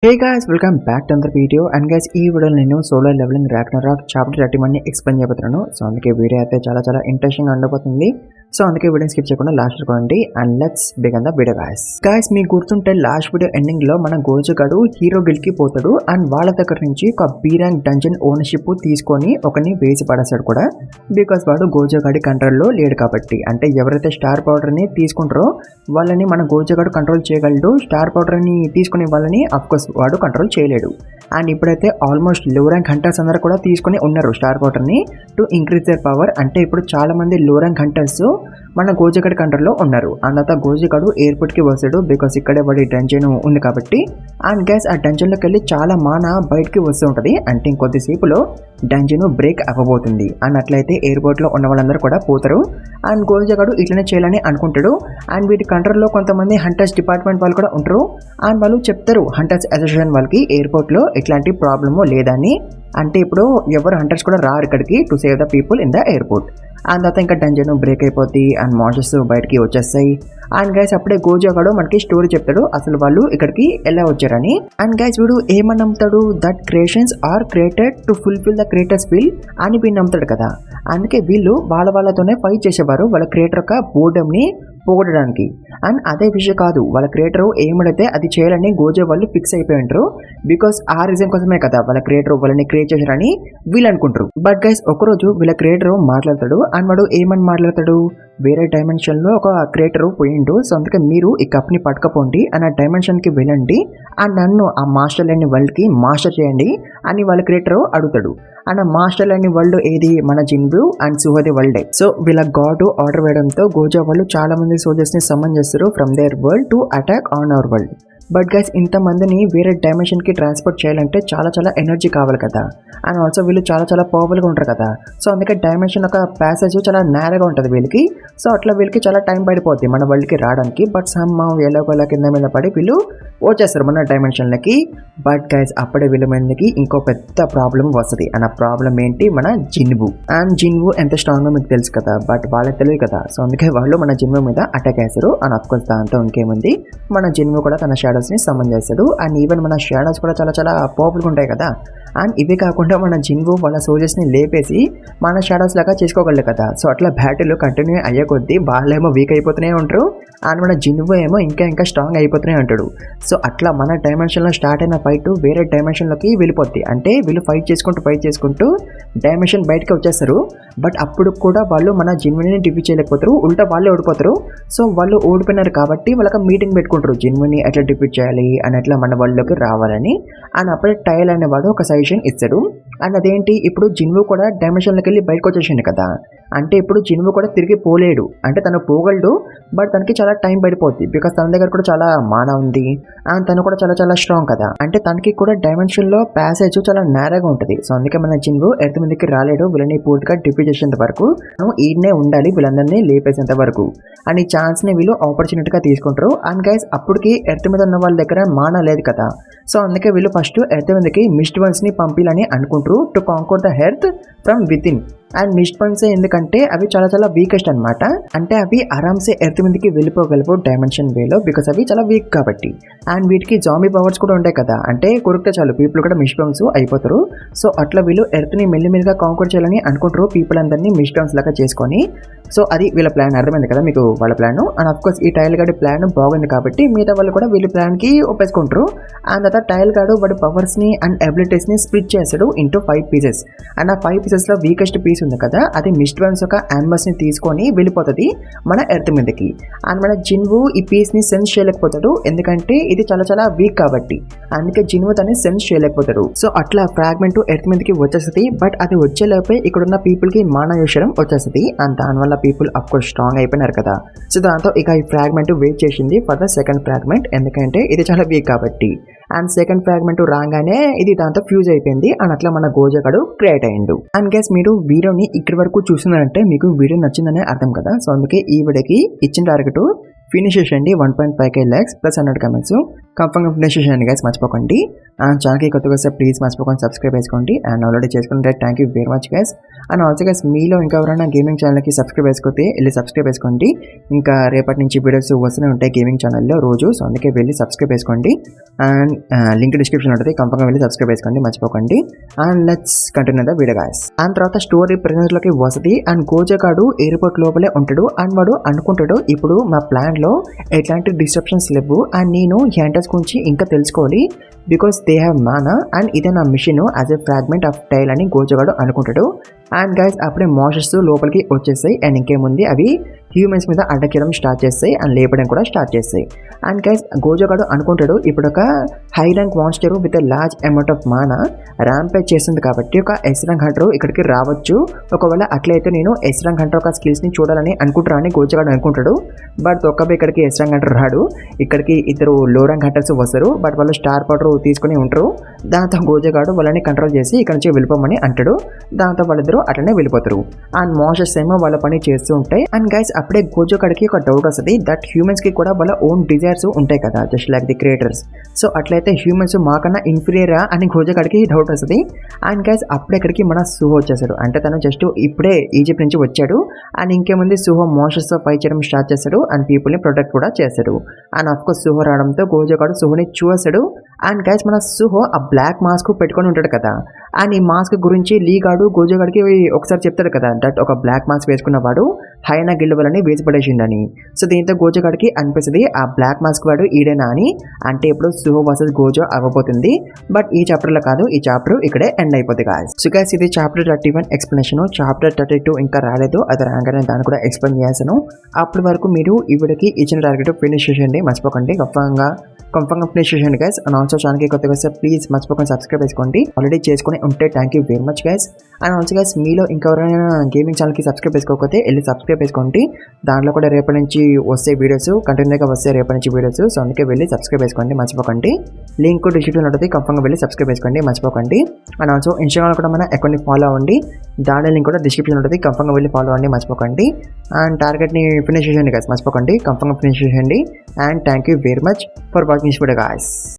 Hey guys, welcome back to another video. And guys, ఈ వీడియోలో నేను సోలో లెవెలింగ్ రాగ్నరాక్ చాప్టర్ 31 ని explain చేయబోతున్నాను. సో అందుకే వీడియో అయితే చాలా ఇంట్రెస్టింగ్ గా ఉండబోతుంది. సో అందుకే వీడియోని స్కిప్ చేయకుండా లాస్ట్ చూడండి and let's begin the video guys మీకు గుర్తుంటే లాస్ట్ వీడియో ఎండింగ్ లో మన గోజు గడు హీరో గిల్ కి పోతాడు అండ్ వాళ్ళ దగ్గర నుంచి ఒక బి ర్యాంక్ డంజన్ ఓనర్షిప్ తీసుకొని ఒకని వేసి పడేస్తాడు కూడా. బికాస్ వాడు గోజు గడి కంట్రోల్ లో లేడు కాబట్టి. అంటే ఎవరైతే స్టార్ పౌడర్ ని తీసుకుంటారో వాళ్ళని మన గోజు గడు కంట్రోల్ చేయగలడు. స్టార్ పౌడర్ ని తీసుకునే వాళ్ళని అఫ్ కోర్స్ వాడు కంట్రోల్ చేయలేడు. అండ్ ఇప్పుడైతే ఆల్మోస్ట్ లో ర్యాంక్ హంటర్స్ అందరూ కూడా తీసుకుని ఉన్నారు స్టార్ పౌడర్ ని టు ఇంక్రీజ్ దర్ పవర్. అంటే ఇప్పుడు చాలా మంది లో ర్యాంక్ హంటర్స్ మన గోజుగడ్ కంట్రోల్లో ఉన్నారు. అంత గోజుగడు ఎయిర్పోర్ట్ కి వస్తాడు బికాస్ ఇక్కడే వాడి డంజన్ ఉంది కాబట్టి. అండ్ గ్యాస్ ఆ డంజన్ లోకి వెళ్ళి చాలా మాన బయటకి వస్తూ ఉంటది. అంటే ఇంకొద్దిసేపులో డంజన్ బ్రేక్ అవ్వబోతుంది. అండ్ అట్లయితే ఎయిర్పోర్ట్ లో ఉన్న వాళ్ళందరూ కూడా పోతారు. అండ్ గోజుగడు ఇట్లనే చేయాలని అనుకుంటాడు. అండ్ వీటి కంట్రోల్లో కొంతమంది హంటర్స్ డిపార్ట్మెంట్ వాళ్ళు కూడా ఉంటారు. అండ్ వాళ్ళు చెప్తారు హంటర్స్ అసోసియేషన్ వాళ్ళకి ఎయిర్పోర్ట్ లో ఎట్లాంటి ప్రాబ్లము లేదని. అంటే ఇప్పుడు ఎవరు హంటర్స్ కూడా రారు ఇక్కడికి to save the people in the airport. And తర్వాత ఇంకా డంజన్ బ్రేక్ అయిపోద్ది అండ్ మాన్స్టర్స్ బయటకి వచ్చేస్తాయి. అండ్ గైస్ అప్పుడే గోజుగడు మనకి స్టోరీ చెప్తాడు అసలు వాళ్ళు ఇక్కడికి ఎలా వచ్చారని. అండ్ గైస్ వీడు ఏమని నమ్ముతాడు, that creations are created to fulfil the creator's will అని వీళ్ళు నమ్ముతాడు కదా. అందుకే వీళ్ళు వాళ్ళతోనే ఫైట్ చేసేవారు వాళ్ళ క్రియేటర్ యొక్క బోర్డమ్ ని పోగొట్టడానికి. అండ్ అదే విషయం కాదు, వాళ్ళ క్రియేటర్ ఏమడితే అది చేయాలని గోజే వాళ్ళు ఫిక్స్ అయిపోయి ఉంటారు. బికాస్ ఆ రీజన్ కోసమే కదా వాళ్ళ క్రియేటర్ వాళ్ళని క్రియేట్ చేశారని వీళ్ళు అనుకుంటారు. బట్ గైస్ ఒకరోజు వీళ్ళ క్రియేటర్ మాట్లాడతాడు. అండ్ వాడు ఏమని మాట్లాడతాడు, వేరే డైమెన్షన్ లో ఒక క్రియేటర్ పోయిండు, సో అందుకే మీరు ఈ కప్ ని పట్టుకపోండి అండ్ ఆ డైమెన్షన్ కి వెళ్ళండి అండ్ నన్ను ఆ మాస్టర్ లేని వరల్డ్ కి మాస్టర్ చేయండి అని వాళ్ళ క్రియేటర్ అడుగుతాడు. అండ్ ఆ మాస్టర్ లేని వరల్డ్ ఏది, మన జిన్బు అండ్ సుహోది వరల్డ్. సో వీళ్ళ గాడ్ ఆర్డర్ వేయడంతో గోజా వాళ్ళు చాలా మంది సోల్జర్స్ ని సమ్మన్ చేస్తారు from there world to attack on our world. But guys ఇంతమందిని వేరే డైమెన్షన్ కి ట్రాన్స్పోర్ట్ చేయాలంటే చాలా ఎనర్జీ కావాలి కదా. అండ్ ఆల్సో వీళ్ళు చాలా పవర్ఫుల్ గా ఉంటారు కదా. సో అందుకే డైమెన్షన్ ఒక ప్యాసేజ్ చాలా నేరగా ఉంటుంది వీళ్ళకి. సో అట్లా వీళ్ళకి చాలా టైం పడిపోద్ది మన వరల్డ్ కి రావడానికి. బట్ సమ్ ఎలాగోలా కింద మీద పడి వీళ్ళు వచ్చేస్తారు మన డైమెన్షన్లకి. బట్ గైస్ అప్పుడే వీళ్ళ మీదకి ఇంకో పెద్ద ప్రాబ్లం వస్తుంది. అండ్ ఆ ప్రాబ్లం ఏంటి, మన జిన్బు. అండ్ జిన్బు ఎంత స్ట్రాంగ్ మీకు తెలుసు కదా, బట్ వాళ్ళకి తెలియదు కదా. సో అందుకే వాళ్ళు మన జిన్బు మీద అటాక్ చేస్తారు. అండ్ అఫ్ కోర్స్ దాంతో ఇంకేముంది, మన జిన్బు కూడా తన షాడోస్ ని సమ్మన్ చేస్తాడు. అండ్ ఈవెన్ మన షాడోస్ కూడా చాలా పవర్ఫుల్ గా ఉంటాయి కదా. అండ్ ఇవి కాకుండా మన జిన్బు వాళ్ళ సోల్జర్స్ ని లేపేసి మన షాడోస్ లాగా చేసుకోగలరు కదా. సో అట్లా బ్యాటిల్ కంటిన్యూ అయ్యే కొద్దీ వాళ్ళేమో వీక్ అయిపోతూనే ఉంటారు అండ్ మన జిన్బు ఏమో ఇంకా స్ట్రాంగ్ అయిపోతూనే ఉంటాడు. సో అట్లా మన డైమెన్షన్ లో స్టార్ట్ అయిన ఫైట్ వేరే డైమెన్షన్ లోకి వెళ్ళిపోద్ది. అంటే వీళ్ళు ఫైట్ చేసుకుంటూ డైమెన్షన్ బయటకి వచ్చేస్తారు. బట్ అప్పుడు కూడా వాళ్ళు మన జిన్బుని డిఫీట్ చేయలేకపోతారు, ఉల్టా వాళ్ళే ఓడిపోతారు. సో వాళ్ళు ఓడిపోయినారు కాబట్టి వాళ్ళకి మీటింగ్ పెట్టుకుంటారు జిన్బుని ఎట్లా డిఫీట్ చేయాలి అని, ఎట్లా మన వరల్డ్లోకి రావాలని. అండ్ అప్పుడే టైల్ అనేవాడు ఒక సజెషన్ ఇస్తాడు. అండ్ అదేంటి, ఇప్పుడు జిన్బు కూడా డైమెన్షన్లోకి వెళ్ళి బయటకు వచ్చేసింది కదా. అంటే ఇప్పుడు జిన్బు కూడా తిరిగి పోలేడు. అంటే తను పోగలడు బట్ తనకి చాలా టైం పడిపోద్ది. బికాస్ తన దగ్గర కూడా చాలా మాన ఉంది అండ్ తను కూడా చాలా స్ట్రాంగ్ కదా. అంటే తనకి కూడా డైమెన్షన్ లో ప్యాసేజ్ చాలా నేరగా ఉంటుంది. సో అందుకే మన జిన్బు ఎర్త్ మీదకి రాలేడు వీళ్ళని పూర్తిగా డిఫీట్ చేసేంత వరకు. ఈడనే ఉండాలి వీళ్ళందరినీ లేపేసేంత వరకు. అండ్ ఈ ఛాన్స్ ని వీళ్ళు ఆపర్చునిటీగా తీసుకుంటారు. అండ్ గైస్ అప్పటికి ఎర్త్ మీద ఉన్న వాళ్ళ దగ్గర మాన లేదు కదా. సో అందుకే వీళ్ళు ఫస్ట్ ఎర్త్ మీదకి మిస్ట్ వన్స్ ని పంపిలని అనుకుంటారు to conquer the earth from within. And mist ones ఎందుకంటే అవి చాలా వీకెస్ట్ అనమాట. అంటే అవి ఆరామ్సే ఎర్త్ మీదకి వెళ్ళిపోగలవు డైమెన్షన్ వేలో బికాస్ అవి చాలా వీక్ కాబట్టి. అండ్ వీటికి జాంబీ పవర్స్ కూడా ఉంటాయి కదా. అంటే కొరికితే చాలు పీపుల్ కూడా మిస్ట్ వన్స్ అయిపోతారు. సో అట్లా వీళ్ళు ఎర్త్ ని మెల్లిమెల్లిగా కాంకోర్ చేయాలని అనుకుంటారు పీపుల్ అందరినీ మిస్ట్ వన్స్ లాగా చేసుకొని. సో అది వీళ్ళ ప్లాన్, అర్థమైంది కదా మీకు వాళ్ళ ప్లాన్. అండ్ అఫ్ కోర్స్ ఈ టైల్ గాడి ప్లాన్ బాగుంది కాబట్టి మిగతా వాళ్ళు కూడా వీళ్ళ ప్లాన్ కి ఒప్పేసుకుంటారు. అండ్ తర్వాత టైల్ గాడు వాడి పవర్స్ ని అండ్ అబిలిటీస్ ని స్ప్లిట్ చేస్తాడు ఇంటూ 5 పీసెస్. అండ్ ఆ 5 పీసెస్ లో వీకెస్ట్ పీస్ ఉంది కదా, అది మిస్ట్ వన్స్ ఒక అంబస్ ని తీసుకొని వెళ్ళిపోతుంది మన ఎర్త్ మీదకి. అండ్ మన జిన్బు ఈ పీస్ ని సెన్స్ చేయలేకపోతాడు ఎందుకంటే ఇది చాలా వీక్ కాబట్టి. అందుకే జిన్బు తను సెన్స్ చేయలేకపోతాడు. సో అట్లా ఫ్రాగ్మెంట్ ఎర్త్ మీదకి వచ్చేస్తుంది. బట్ అది వచ్చేలోపే ఇక్కడున్న పీపుల్ కి మానయోషరం వచ్చేస్తుంది. అండ్ దానివల్ల పీపుల్ అఫ్ కోర్స్ స్ట్రాంగ్ అయిపోయినారు కదా. సో దాంతో ఇక ఈ ఫ్రాగ్మెంట్ వెయిట్ చేసింది ఫర్ ద సెకండ్ ఫ్రాగ్మెంట్, ఎందుకంటే ఇది చాలా వీక్ కాబట్టి. అండ్ సెకండ్ ఫ్రాగ్మెంట్ రాగానే ఇది దాంతో ఫ్యూజ్ అయిపోయింది. అండ్ అట్లా మన గోజుగడు క్రియేట్ అయ్యిండు. అండ్ గైస్ మీరు వీడియోని ఇక్కడి వరకు చూస్తున్నారంటే మీకు వీడియో నచ్చిందనే అర్థం కదా. సో అందుకే ఈ వీడియోకి ఇచ్చిన టార్గెట్ ఫినిష్ చేసేయండి 1.5k likes plus 100 comments confirm finish చేసేయండి గైస్ మర్చిపోకండి. అండ్ ఛానల్కి కొత్తగా వస్తే ప్లీజ్ మర్చిపోకండి సబ్స్క్రైబ్ చేసుకోండి. అండ్ ఆల్రెడీ చేసుకుంటే thank you very much guys. And also guys మీలో ఇంకా ఎవరైనా గేమింగ్ ఛానల్కి సబ్స్క్రైబ్ చేసుకోతే వెళ్ళి సబ్స్క్రైబ్ చేసుకోండి. ఇంకా రేపటి నుంచి వీడియోస్ వస్తూనే ఉంటాయి గేమింగ్ ఛానల్లో రోజు. సో అందుకే వెళ్ళి సబ్స్క్రైబ్ చేసుకోండి. అండ్ లింక్ డిస్క్రిప్షన్ ఉంటుంది, కంఫర్మ్గా వెళ్ళి సబ్స్క్రైబ్ చేసుకోండి మర్చిపోకండి. And let's continue the video guys. And తర్వాత స్టోరీ ప్రెజెంట్లోకి వస్తుంది. అండ్ గోజగాడు ఎయిర్పోర్ట్ లోపలే ఉంటాడు. అండ్ వాడు అనుకుంటాడు ఇప్పుడు మా ప్లాన్లో ఎట్లాంటి డిస్ట్రప్షన్స్ లేవు అండ్ నేను హ్యాంటర్స్ గురించి ఇంకా తెలుసుకోవాలి because they have mana and ఇదే నా mission as a fragment of tile అని గోజగాడు అనుకుంటాడు. అండ్ గైస్ అప్పుడే మాన్స్టర్స్ లోపలికి వచ్చేస్తాయి. అండ్ ఇంకేముంది అవి హ్యూమన్స్ మీద అటాక్ చేయడం స్టార్ట్ చేస్తాయి అండ్ లేపడం కూడా స్టార్ట్ చేస్తాయి. అండ్ గైస్ గోజగాడు అనుకుంటాడు ఇప్పుడు ఒక high rank monster with a large amount of mana rampage చేస్తుంది కాబట్టి ఒక ఎస్ ర్యాంక్ హంటర్ ఇక్కడికి రావచ్చు. ఒకవేళ అట్లయితే నేను ఎస్ ర్యాంక్ హంటర్ ఒక స్కిల్స్ని చూడాలని అనుకుంటారా అని గోజగాడు అనుకుంటాడు. బట్ ఒక్కబే ఇక్కడికి ఎస్ ర్యాంక్ హంటర్ రాడు. ఇక్కడికి ఇద్దరు లో ర్యాంక్ హంటర్స్ వస్తారు. బట్ వాళ్ళు స్టార్ పౌడర్ తీసుకుని ఉంటారు. దాంతో గోజగాడు వాళ్ళని కంట్రోల్ చేసి ఇక్కడ నుంచి వెళ్ళిపోమని అంటాడు. దాంతో వాళ్ళిద్దరూ అట్లనే వెళ్ళిపోతారు. అండ్ మాన్స్టర్స్ ఏమో వాళ్ళ పని చేస్తూ ఉంటాయి. అండ్ గైస్ అప్పుడే గోజగాడికి ఒక డౌట్ వస్తుంది దట్ హ్యూమన్స్ కి కూడా వాళ్ళ ఓన్ డిజైర్స్ ఉంటాయి కదా just like the creators. So అట్లయితే హ్యూమన్స్ మాకన్నా ఇన్ఫీరియరా అని గోజగాడికి డౌట్ వస్తుంది. అండ్ గైస్ అప్పుడే ఇక్కడికి మన సుహో వచ్చేసాడు. అంటే తను జస్ట్ ఇప్పుడే ఈజిప్ట్ నుంచి వచ్చాడు. అండ్ ఇంకేముంది సుహో మాన్స్టర్స్ తో ఫైట్ చేయడం స్టార్ట్ చేస్తాడు అండ్ పీపుల్ ని ప్రొటెక్ట్ కూడా చేస్తాడు. అండ్ ఆఫ్ కోర్స్ సుహో రావడంతో గోజగాడు సుహోని చూస్తాడు. అండ్ గైస్ మన సుహో ఆ బ్లాక్ మాస్క్ పెట్టుకొని ఉంటాడు కదా. అండ్ ఈ మాస్క్ గురించి లీగాడు గోజగాడికి ఒకసారి చెప్తాడు కదా దట్ ఒక బ్లాక్ మాస్క్ వేసుకున్నవాడు హైనా గిల్డ్ వలని వేసి పడేసిండని. సో దీంతో గోజగాడికి అనిపిస్తుంది ఆ బ్లాక్ మాస్క్ వాడు ఈడేనా అని. అంటే ఇప్పుడు సుహో వర్సెస్ గోజో అవ్వబోతుంది. బట్ ఈ చాప్టర్లో కాదు, ఈ చాప్టర్ ఇక్కడే ఎండ్ అయిపోతుంది గాయస్. సో గైస్ ఇది చాప్టర్ 31 ఎక్స్ప్లెనేషన్. చాప్టర్ 32 ఇంకా రాలేదు, అది రాగానే దాన్ని కూడా ఎక్స్ప్లెయిన్ చేశాను. అప్పటి వరకు మీరు ఈ వీడియోకి ఇచ్చిన టార్గెట్ ఫినిష్ చేయండి మర్చిపోకండి. కంఫర్మ్గా ఫినిష్ చేయండి గైస్. అండ్ ఆల్సో ఛానల్కి కొత్తగా వస్తే ప్లీజ్ మర్చిపోకండి సబ్స్క్రైబ్ చేసుకోండి. ఆల్రెడీ చేసుకుని ఉంటే thank you very much guys. And also guys మీలో ఇంకెవరైనా గేమింగ్ ఛానల్కి సబ్స్క్రైబ్ చేసుకోకపోతే వెళ్ళి సబ్స్క్రైబ్ చేసుకోండి. దాంట్లో కూడా రేపటి నుంచి వస్తే వీడియోస్ కంటిన్యూగా వస్తే రేపటి నుంచి వీడియోస్. సో అందుకే వెళ్ళి సబ్స్క్రైబ్ చేసుకోండి మర్చిపోకండి. లింక్ డిస్క్రిప్షన్ ఉంటుంది, కంఫర్మ్గా వెళ్ళి సబ్స్క్రైబ్ చేసుకోండి మర్చిపోకండి. అండ్ ఆల్సో ఇన్స్టాగ్రామ్లో కూడా మన అకౌంట్ని ఫాలో అవ్వండి. దాని లింక్ కూడా డిస్క్రిప్షన్ ఉంటుంది, కంఫర్మ్గా వెళ్ళి ఫాలో అవ్వండి మర్చిపోకండి. అండ్ టార్గెట్ని ఫినిష్ చేయండి గైస్ మర్చిపోకండి. కంఫర్మ్గా ఫినిష్ చేయండి. And thank you very much for watching this video guys.